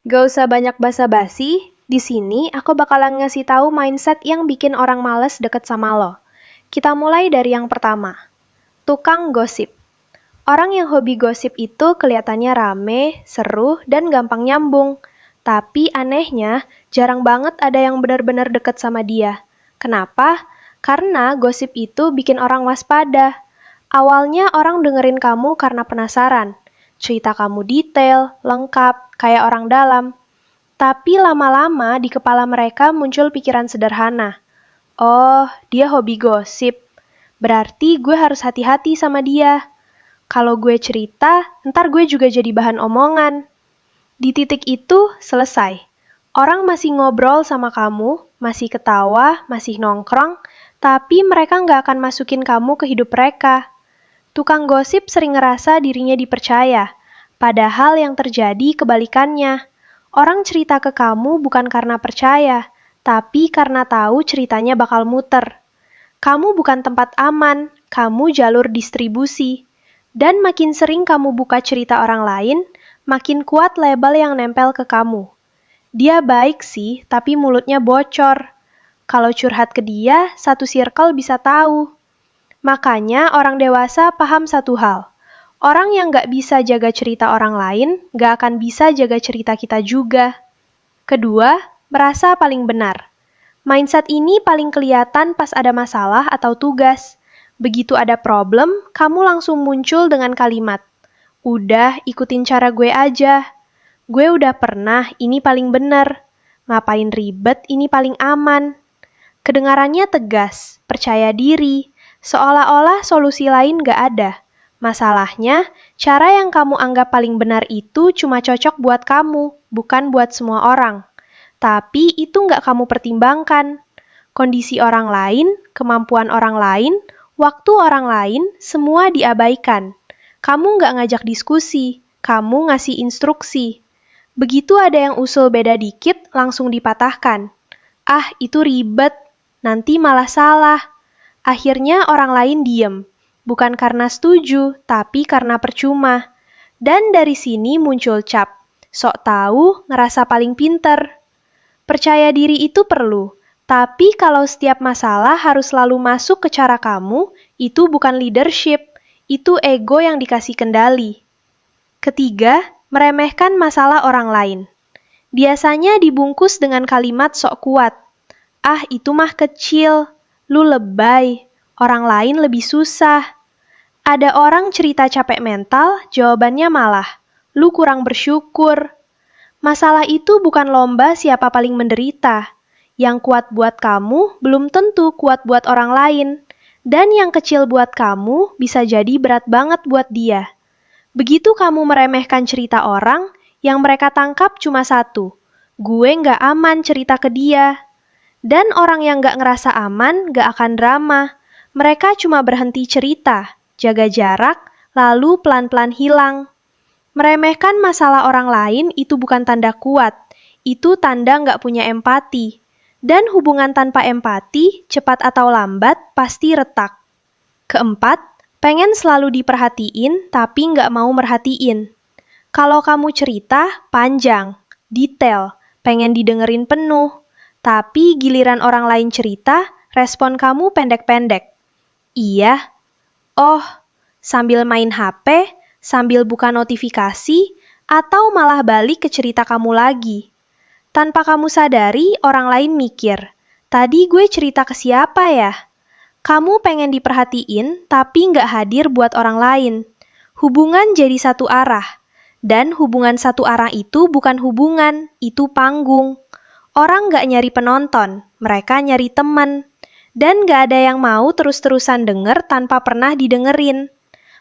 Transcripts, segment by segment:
Gak usah banyak basa-basi, di sini aku bakalan ngasih tahu mindset yang bikin orang males deket sama lo. Kita mulai dari yang pertama, tukang gosip. Orang yang hobi gosip itu kelihatannya rame, seru, dan gampang nyambung. Tapi anehnya, jarang banget ada yang benar-benar deket sama dia. Kenapa? Karena gosip itu bikin orang waspada. Awalnya orang dengerin kamu karena penasaran. Cerita kamu detail, lengkap, kayak orang dalam. Tapi lama-lama di kepala mereka muncul pikiran sederhana. Oh, dia hobi gosip. Berarti gue harus hati-hati sama dia. Kalau gue cerita, ntar gue juga jadi bahan omongan. Di titik itu, selesai. Orang masih ngobrol sama kamu, masih ketawa, masih nongkrong, tapi mereka nggak akan masukin kamu ke hidup mereka. Tukang gosip sering ngerasa dirinya dipercaya, padahal yang terjadi kebalikannya. Orang cerita ke kamu bukan karena percaya, tapi karena tahu ceritanya bakal muter. Kamu bukan tempat aman, kamu jalur distribusi. Dan makin sering kamu buka cerita orang lain, makin kuat label yang nempel ke kamu. Dia baik sih, tapi mulutnya bocor. Kalau curhat ke dia, satu circle bisa tahu. Makanya orang dewasa paham satu hal. Orang yang nggak bisa jaga cerita orang lain, nggak akan bisa jaga cerita kita juga. Kedua, merasa paling benar. Mindset ini paling kelihatan pas ada masalah atau tugas. Begitu ada problem, kamu langsung muncul dengan kalimat, "Udah, ikutin cara gue aja. Gue udah pernah, ini paling benar. Ngapain ribet, ini paling aman." Kedengarannya tegas, percaya diri, seolah-olah solusi lain gak ada. Masalahnya, cara yang kamu anggap paling benar itu cuma cocok buat kamu, bukan buat semua orang. Tapi itu nggak kamu pertimbangkan. Kondisi orang lain, kemampuan orang lain, waktu orang lain, semua diabaikan. Kamu nggak ngajak diskusi, kamu ngasih instruksi. Begitu ada yang usul beda dikit, langsung dipatahkan. Ah, itu ribet, nanti malah salah. Akhirnya orang lain diem, bukan karena setuju, tapi karena percuma. Dan dari sini muncul cap, sok tahu, ngerasa paling pinter. Percaya diri itu perlu, tapi kalau setiap masalah harus selalu masuk ke cara kamu, itu bukan leadership, itu ego yang dikasih kendali. Ketiga, meremehkan masalah orang lain. Biasanya dibungkus dengan kalimat sok kuat. Ah, itu mah kecil, lu lebay, orang lain lebih susah. Ada orang cerita capek mental, jawabannya malah, lu kurang bersyukur. Masalah itu bukan lomba siapa paling menderita. Yang kuat buat kamu belum tentu kuat buat orang lain. Dan yang kecil buat kamu bisa jadi berat banget buat dia. Begitu kamu meremehkan cerita orang, yang mereka tangkap cuma satu. Gue nggak aman cerita ke dia. Dan orang yang nggak ngerasa aman nggak akan drama. Mereka cuma berhenti cerita, jaga jarak, lalu pelan-pelan hilang. Meremehkan masalah orang lain itu bukan tanda kuat, itu tanda nggak punya empati. Dan hubungan tanpa empati, cepat atau lambat, pasti retak. Keempat, pengen selalu diperhatiin tapi nggak mau merhatiin. Kalau kamu cerita, panjang, detail, pengen didengerin penuh. Tapi giliran orang lain cerita, respon kamu pendek-pendek. Iya, oh, sambil main HP, sambil buka notifikasi, atau malah balik ke cerita kamu lagi. Tanpa kamu sadari, orang lain mikir, tadi gue cerita ke siapa ya? Kamu pengen diperhatiin, tapi nggak hadir buat orang lain. Hubungan jadi satu arah. Dan hubungan satu arah itu bukan hubungan, itu panggung. Orang nggak nyari penonton, mereka nyari teman. Dan nggak ada yang mau terus-terusan denger tanpa pernah didengerin.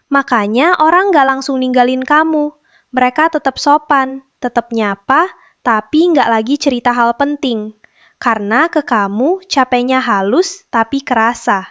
Makanya orang nggak langsung ninggalin kamu. Mereka tetap sopan, tetap nyapa, tapi nggak lagi cerita hal penting. Karena ke kamu capeknya halus tapi kerasa.